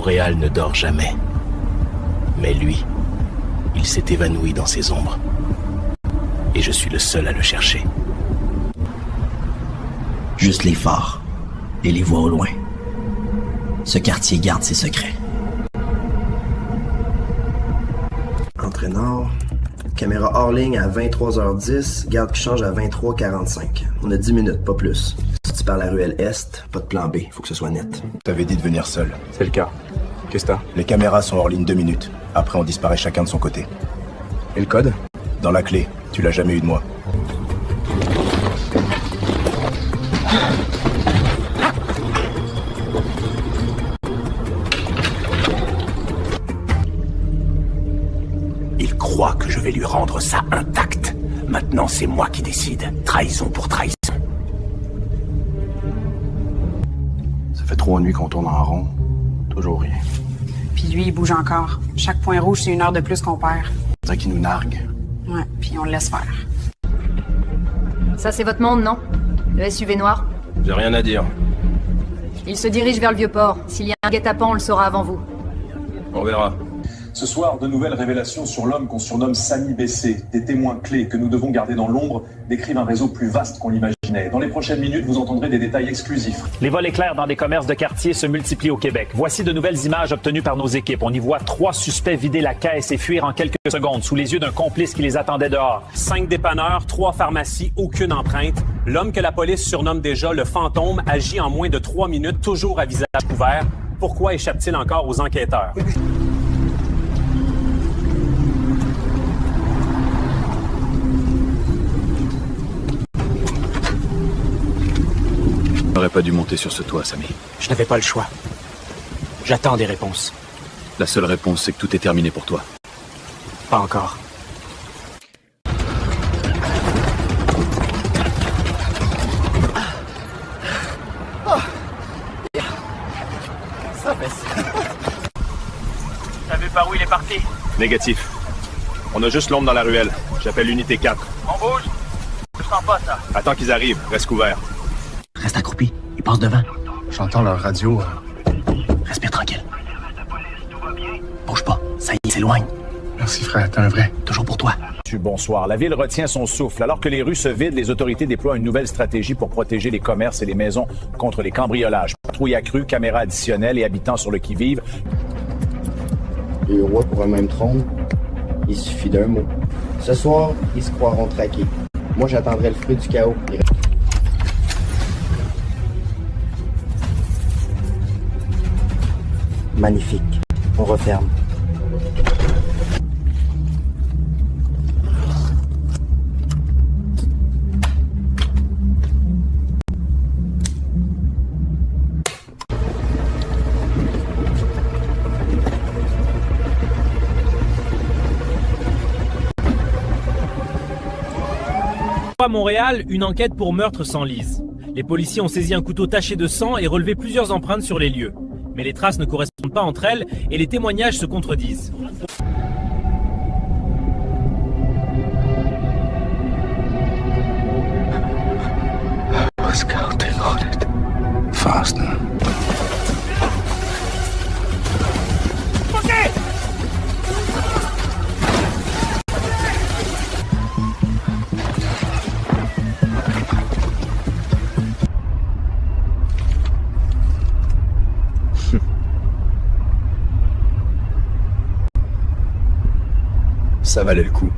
Montréal ne dort jamais. Mais lui, il s'est évanoui dans ses ombres. Et je suis le seul à le chercher. Juste les phares et les voix au loin. Ce quartier garde ses secrets. Entraîneur. Caméra hors ligne à 23h10, garde qui change à 23h45. On a 10 minutes, pas plus. Si tu pars la ruelle Est, pas de plan B, faut que ce soit net. T'avais dit de venir seul. C'est le cas. Qu'est-ce que t'as? Les caméras sont hors ligne 2 minutes. Après, on disparaît chacun de son côté. Et le code? Dans la clé. Tu l'as jamais eu de moi. Il croit que je vais lui rendre ça intact. Maintenant, c'est moi qui décide. Trahison pour trahison. Ça fait 3 nuits qu'on tourne en rond. Toujours rien. Puis lui, il bouge encore. Chaque point rouge, c'est 1 heure de plus qu'on perd. On dirait qu'il nous nargue. Ouais, puis on le laisse faire. Ça, c'est votre monde, non? Le SUV noir? J'ai rien à dire. Il se dirige vers le Vieux-Port. S'il y a un guet-apens, on le saura avant vous. On verra. Ce soir, de nouvelles révélations sur l'homme qu'on surnomme Samy Bessé. Des témoins clés que nous devons garder dans l'ombre décrivent un réseau plus vaste qu'on l'imaginait. Dans les prochaines minutes, vous entendrez des détails exclusifs. Les vols éclairs dans des commerces de quartier se multiplient au Québec. Voici de nouvelles images obtenues par nos équipes. On y voit 3 suspects vider la caisse et fuir en quelques secondes sous les yeux d'un complice qui les attendait dehors. 5 dépanneurs, 3 pharmacies, aucune empreinte. L'homme que la police surnomme déjà le fantôme agit en moins de 3 minutes, toujours à visage couvert. Pourquoi échappe-t-il encore aux enquêteurs? J'aurais pas dû monter sur ce toit, Samy. Je n'avais pas le choix. J'attends des réponses. La seule réponse, c'est que tout est terminé pour toi. Pas encore. Ça fait ça. T'as vu par où il est parti? Négatif. On a juste l'ombre dans la ruelle. J'appelle l'unité 4. On bouge? Je sens pas ça. Attends qu'ils arrivent. Reste couvert. Reste accroupi, ils passent devant. J'entends leur radio. Respire tranquille. Bouge pas, ça y est, s'éloigne. Merci frère, t'es un vrai. Toujours pour toi. Bonsoir. La ville retient son souffle. Alors que les rues se vident, les autorités déploient une nouvelle stratégie pour protéger les commerces et les maisons contre les cambriolages. Patrouilles accrues, caméras additionnelles et habitants sur le qui-vive. 2 rois pour un même trône, il suffit d'un mot. Ce soir, ils se croiront traqués. Moi, j'attendrai le fruit du chaos. Magnifique. On referme. À Montréal, une enquête pour meurtre s'enlise. Les policiers ont saisi un couteau taché de sang et relevé plusieurs empreintes sur les lieux. Mais les traces ne correspondent pas entre elles et les témoignages se contredisent. Faster. Ça valait le coup.